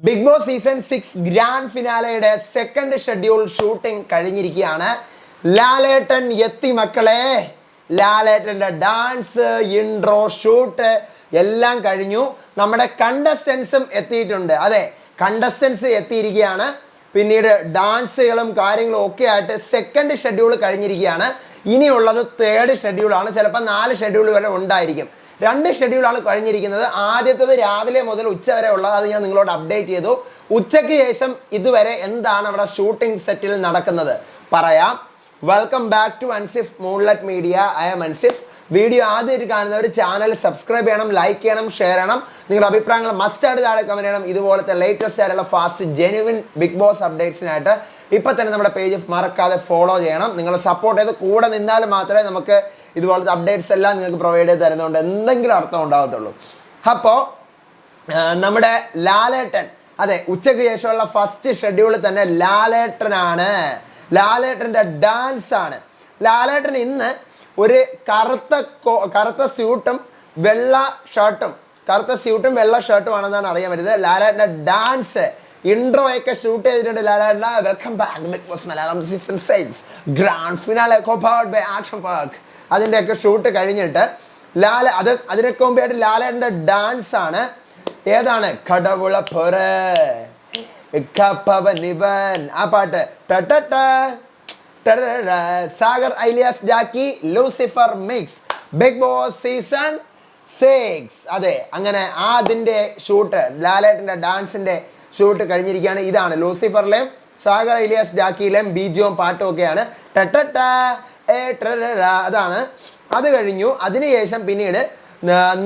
Big boss season 6 grand ഫിനാലയുടെ second schedule shooting കഴിഞ്ഞിരിക്കുകയാണ്. ലാലേട്ടൻ എത്തി മക്കളെ. ലാലേട്ടൻ്റെ ഡാൻസ്, ഇൻട്രോ, ഷൂട്ട് എല്ലാം കഴിഞ്ഞു. നമ്മുടെ കണ്ടസ്റ്റൻസും എത്തിയിട്ടുണ്ട്. അതെ, കണ്ടസ്റ്റൻസ് എത്തിയിരിക്കുകയാണ്. പിന്നീട് ഡാൻസുകളും കാര്യങ്ങളും ഒക്കെ ആയിട്ട് സെക്കൻഡ് ഷെഡ്യൂൾ കഴിഞ്ഞിരിക്കുകയാണ്. ഇനിയുള്ളത് തേർഡ് ഷെഡ്യൂളാണ്. ചിലപ്പോൾ 4 ഷെഡ്യൂൾ വരെ ഉണ്ടായിരിക്കും. 2 ഷെഡ്യൂളാണ് കഴിഞ്ഞിരിക്കുന്നത്. ആദ്യത്തേത് രാവിലെ മുതൽ ഉച്ച വരെ ഉള്ളത്. അത് ഞാൻ നിങ്ങളോട് അപ്ഡേറ്റ് ചെയ്തു. ഉച്ചയ്ക്ക് ശേഷം ഇതുവരെ എന്താണ് അവിടെ ഷൂട്ടിംഗ് സെറ്റിൽ നടക്കുന്നത് പറയാം. Welcome back to Ansif moonlight media. I am Ansif. Video ആദ്യമായിട്ട് കാണുന്നവർ ചാനൽ സബ്സ്ക്രൈബ് ചെയ്യണം, ലൈക്ക് ചെയ്യണം, ഷെയർ ചെയ്യണം. നിങ്ങളുടെ അഭിപ്രായങ്ങൾ മസ്റ്റായിട്ട് താഴെ കമന്റ് ചെയ്യണം. ഇതുപോലത്തെ ലേറ്റസ്റ്റ് ആയിട്ടുള്ള ഫാസ്റ്റ് ജെന്യുവിൻ ബിഗ് ബോസ് അപ്ഡേറ്റ്സിനായിട്ട് ഇപ്പം തന്നെ നമ്മുടെ പേജ് മറക്കാതെ ഫോളോ ചെയ്യണം. നിങ്ങൾ സപ്പോർട്ട് ചെയ്ത് കൂടെ നിന്നാൽ മാത്രമേ നമുക്ക് ഇതുപോലത്തെ അപ്ഡേറ്റ്സ് എല്ലാം നിങ്ങൾക്ക് പ്രൊവൈഡ് ചെയ്ത് തരുന്നതുകൊണ്ട് എന്തെങ്കിലും അർത്ഥം ഉണ്ടാകത്തുള്ളൂ. അപ്പോൾ നമ്മുടെ ലാലേട്ടൻ, അതെ, ഉച്ചയ്ക്ക് ശേഷമുള്ള ഫസ്റ്റ് ഷെഡ്യൂളിൽ തന്നെ ലാലേട്ടനാണ്. ലാലേട്ടൻ്റെ ഡാൻസ് ആണ്. ലാലേട്ടൻ ഇന്ന് ഒരു കറുത്ത സ്യൂട്ടും വെള്ള ഷർട്ടും ആണെന്നാണ് അറിയാൻ പറ്റുന്നത്. ലാലേട്ടൻ്റെ ഡാൻസ് ഇൻട്രോ ഒക്കെ ഷൂട്ട് ചെയ്തിട്ടുണ്ട്. ലാലേട്ടൻ welcome back big boss Malayalam season 6 grand finale co-powered by action park. അതിൻ്റെയൊക്കെ ഷൂട്ട് കഴിഞ്ഞിട്ട് അതിനൊക്കെ മുമ്പായിട്ട് ലാലേട്ടൻ്റെ ഡാൻസ് ആണ്. ഏതാണ്? കടവുള ആ പാട്ട്. Sagar alias Jackie Lucifer mix big boss season 6. അതെ, അങ്ങനെ അതിൻ്റെ ഷൂട്ട്, ലാലേട്ടൻ്റെ ഡാൻസിൻ്റെ ഷൂട്ട് കഴിഞ്ഞിരിക്കുകയാണ്. ഇതാണ് ലൂസിഫറിലെയും സാഗർ ഇലിയാസ് ജാക്കിയിലെയും ബീജിയും പാട്ടും ഒക്കെയാണ്. അതാണ്. അത് കഴിഞ്ഞു. അതിനുശേഷം പിന്നീട്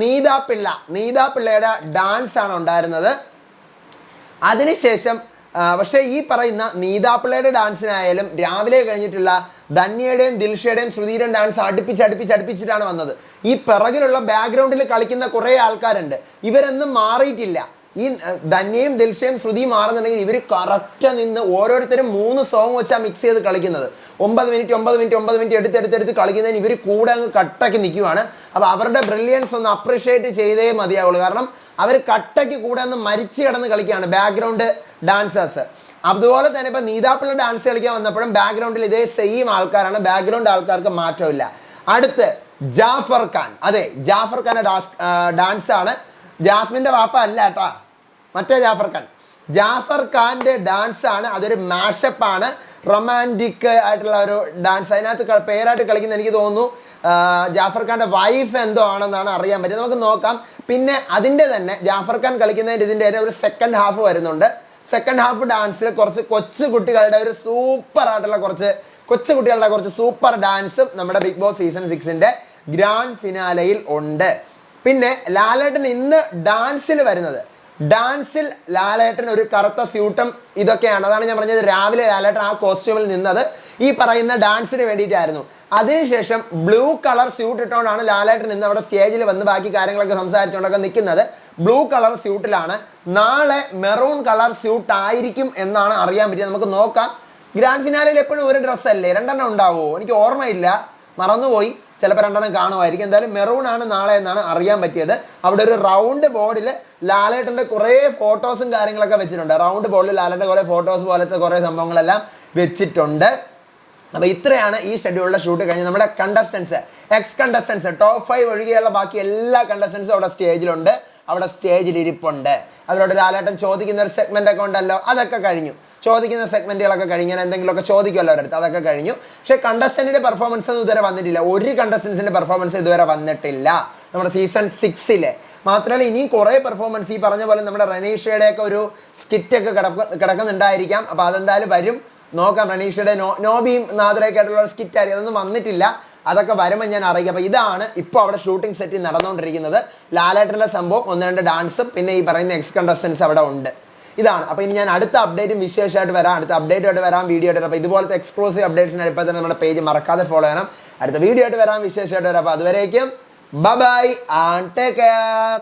നീതാപിള്ളയുടെ ഡാൻസ് ആണ് ഉണ്ടായിരുന്നത്. അതിനുശേഷം പക്ഷേ ഈ പറയുന്ന നീതാപിള്ളയുടെ ഡാൻസിനായാലും രാവിലെ കഴിഞ്ഞിട്ടുള്ള ധന്യയുടെയും ദിൽഷയുടെയും ശ്രുതിയുടെയും ഡാൻസ് അടുപ്പിച്ചിട്ടാണ് വന്നത്. ഈ പിറകിലുള്ള ബാക്ക്ഗ്രൗണ്ടിൽ കളിക്കുന്ന കുറേ ആൾക്കാരുണ്ട്. ഇവരൊന്നും മാറിയിട്ടില്ല. ഈ ധന്യയും ദിൽഷയും ശ്രുതിയും മാറുന്നുണ്ടെങ്കിൽ ഇവർ കറക്റ്റ് നിന്ന് ഓരോരുത്തരും 3 സോങ് വെച്ചാൽ മിക്സ് ചെയ്ത് കളിക്കുന്നത്. 9 മിനിറ്റ് എടുത്ത് കളിക്കുന്നതിന് ഇവർ കൂടെ അങ്ങ് കട്ടയ്ക്ക് നിൽക്കുവാണ്. അപ്പോൾ അവരുടെ ബ്രില്യൻസ് ഒന്ന് അപ്രിഷിയേറ്റ് ചെയ്തേ മതിയാവുള്ളൂ. കാരണം അവർ കട്ടയ്ക്ക് കൂടെ ഒന്ന് മരിച്ചു കിടന്ന് കളിക്കുകയാണ് ബാക്ക്ഗ്രൗണ്ട് ഡാൻസേഴ്സ്. അതുപോലെ തന്നെ ഇപ്പോൾ നീതാപ്പിള്ള ഡാൻസ് കളിക്കാൻ വന്നപ്പോഴും ബാക്ക്ഗ്രൗണ്ടിൽ ഇതേ സെയിം ആൾക്കാരാണ്. ബാക്ക്ഗ്രൗണ്ട് ആൾക്കാർക്ക് മാറ്റമില്ല. അടുത്ത് ജാഫർ ഖാൻ. അതെ, ജാഫർ ഖാൻ്റെ ഡാൻസ് ആണ്. ജാസ്മിൻ്റെ വാപ്പ അല്ല കേട്ടാ, മറ്റേ ജാഫർ ഖാൻ്റെ ഡാൻസ് ആണ്. അതൊരു മാഷപ്പാണ്, റൊമാൻറ്റിക് ആയിട്ടുള്ള ഒരു ഡാൻസ്. അതിനകത്ത് പേരായിട്ട് കളിക്കുന്ന എനിക്ക് തോന്നുന്നു ജാഫർ ഖാൻ്റെ വൈഫ് എന്തോ ആണെന്നാണ് അറിയാൻ പറ്റുന്നത്. നമുക്ക് നോക്കാം. പിന്നെ അതിൻ്റെ തന്നെ ജാഫർ ഖാൻ കളിക്കുന്നതിൻ്റെ ഇതിൻ്റെ ഒരു സെക്കൻഡ് ഹാഫ് വരുന്നുണ്ട്. സെക്കൻഡ് ഹാഫ് ഡാൻസിൽ കുറച്ച് കൊച്ചുകുട്ടികളുടെ ഒരു സൂപ്പർ ആയിട്ടുള്ള കുറച്ച് സൂപ്പർ ഡാൻസും നമ്മുടെ ബിഗ് ബോസ് സീസൺ 6ൻ്റെ ഗ്രാൻഡ് ഫിനാലയിൽ ഉണ്ട്. പിന്നെ ലാലേട്ടൻ ഇന്ന് ഡാൻസിൽ വരുന്നത്, ഡാൻസിൽ ലാലേട്ടൻ ഒരു കറുത്ത സ്യൂട്ടും ഇതൊക്കെയാണ്. അതാണ് ഞാൻ പറഞ്ഞത്, രാവിലെ ലാലേട്ടൻ ആ കോസ്റ്റ്യൂമിൽ നിന്നത് ഈ പറയുന്ന ഡാൻസിന് വേണ്ടിയിട്ടായിരുന്നു. അതിനുശേഷം ബ്ലൂ കളർ സ്യൂട്ട് ഇട്ടുകൊണ്ടാണ് ലാലേട്ടൻ ഇന്ന് അവിടെ സ്റ്റേജിൽ വന്ന് ബാക്കി കാര്യങ്ങളൊക്കെ സംസാരിച്ചുകൊണ്ടൊക്കെ നിൽക്കുന്നത്. ബ്ലൂ കളർ സ്യൂട്ടിലാണ്. നാളെ മെറൂൺ കളർ സ്യൂട്ട് ആയിരിക്കും എന്നാണ് അറിയാൻ പറ്റിയത്. നമുക്ക് നോക്കാം. ഗ്രാൻഡ് ഫിനാലയിൽ എപ്പോഴും ഒരു ഡ്രസ്സല്ലേ, 2 ഉണ്ടാവുമോ? എനിക്ക് ഓർമ്മയില്ല, മറന്നുപോയി. ചിലപ്പോൾ 2 കാണുമായിരിക്കും. എന്തായാലും മെറൂൺ ആണ് നാളെ എന്നാണ് അറിയാൻ പറ്റിയത്. അവിടെ ഒരു റൗണ്ട് ബോർഡിൽ ലാലേട്ടൻ്റെ കുറേ ഫോട്ടോസും കാര്യങ്ങളൊക്കെ വെച്ചിട്ടുണ്ട്. റൗണ്ട് ബോർഡിൽ ലാലേട്ടൻ്റെ കുറേ ഫോട്ടോസ് പോലത്തെ കുറേ സംഭവങ്ങളെല്ലാം വെച്ചിട്ടുണ്ട്. അപ്പോൾ ഇത്രയാണ് ഈ ഷെഡ്യൂളിലെ ഷൂട്ട് കഴിഞ്ഞ്. നമ്മുടെ കണ്ടസ്റ്റൻസ്, കണ്ടസ്റ്റൻസ് ടോപ്പ് 5 ഒഴികെയുള്ള ബാക്കി എല്ലാ കണ്ടസ്റ്റൻസും അവിടെ സ്റ്റേജിലുണ്ട്. അവിടെ സ്റ്റേജിൽ ഇരിപ്പുണ്ട്. അവരോട് ലാലേട്ടൻ ചോദിക്കുന്ന ഒരു സെഗ്മെൻ്റ് ഒക്കെ ഉണ്ടല്ലോ, അതൊക്കെ കഴിഞ്ഞു. ചോദിക്കുന്ന സെഗ്മെൻറ്റുകളൊക്കെ കഴിഞ്ഞ് എന്തെങ്കിലുമൊക്കെ ചോദിക്കുമല്ലോ അവരടുത്ത്, അതൊക്കെ കഴിഞ്ഞു. പക്ഷേ കണ്ടസ്റ്റൻറ്റിൻ്റെ പെർഫോമൻസ് ഒന്നും ഇതുവരെ വന്നിട്ടില്ല. ഒരു കണ്ടസ്റ്റൻസിൻ്റെ പെർഫോമൻസ് ഇതുവരെ വന്നിട്ടില്ല നമ്മുടെ സീസൺ 6. മാത്രമല്ല ഇനിയും കുറേ പെർഫോമൻസ്, ഈ പറഞ്ഞ പോലെ നമ്മുടെ റനീഷയുടെയൊക്കെ ഒരു സ്കിറ്റൊക്കെ കിടക്കുന്നുണ്ടായിരിക്കാം. അപ്പോൾ അതെന്തായാലും വരും, നോക്കാം. റനീഷയുടെ നോബിയും നാദറയൊക്കെ ആയിട്ടുള്ള സ്കിറ്റ് ആയിരിക്കും. അതൊന്നും വന്നിട്ടില്ല. അതൊക്കെ വരുമ്പോൾ ഞാൻ അറിയിക്കാം. അപ്പോൾ ഇതാണ് ഇപ്പോൾ അവിടെ ഷൂട്ടിംഗ് സെറ്റിൽ നടന്നുകൊണ്ടിരിക്കുന്നത്. ലാലേട്ടൻ്റെ സംഭവം, 1-2 ഡാൻസും പിന്നെ ഈ പറയുന്ന കണ്ടസ്റ്റൻസ് അവിടെ ഉണ്ട്. ഇതാണ്. അപ്പോൾ ഇനി ഞാൻ അടുത്ത അപ്ഡേറ്റും വിശേഷമായിട്ട് വരാം, വീഡിയോ ആയിട്ട്. അപ്പോൾ ഇതുപോലത്തെ എക്സ്ക്ലൂസീവ് അപ്ഡേറ്റ്സിന് ഇപ്പോൾ തന്നെ നമ്മുടെ പേജ് മറക്കാതെ ഫോളോ ചെയ്യണം. അടുത്ത വീഡിയോ ആയിട്ട് വരാം, വിശേഷമായിട്ട് വരാം. അപ്പോൾ അതുവരേക്കും ബൈ ആൻഡ് ടേക്ക് കെയർ.